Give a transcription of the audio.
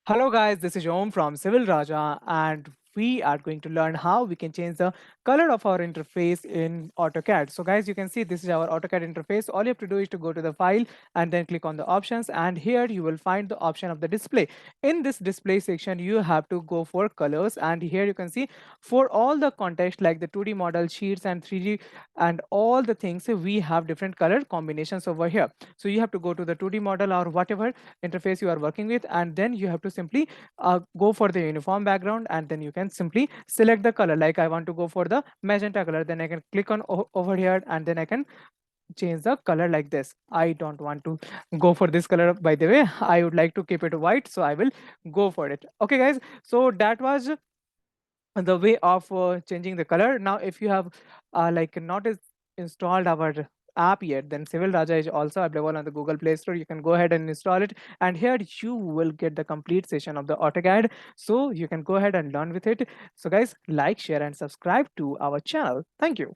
Hello guys, this is Om from Civil Raja and we are going to learn how we can change the color of our interface in AutoCAD. So guys, you can see this is our AutoCAD interface. All you have to do is to go to the file and then click on the options, and here you will find the option of the display. In this display section, you have to go for colors, and here you can see for all the context like the 2D model, sheets and 3D and all the things, we have different color combinations over here. So you have to go to the 2D model or whatever interface you are working with, and then you have to simply go for the uniform background, and then you can simply select the color. Like I want to go for the magenta color, then I can click on over here, and then I can change the color like this. I don't want to go for this color, by the way. I would like to keep it white, so I will go for it. Okay guys, so that was the way of changing the color. Now if you have like not installed our app yet, then Civil Raja is also available on the Google Play Store. You can go ahead and install it, and here you will get the complete session of the AutoCAD, so you can go ahead and learn with it. So guys, like, share and subscribe to our channel. Thank you.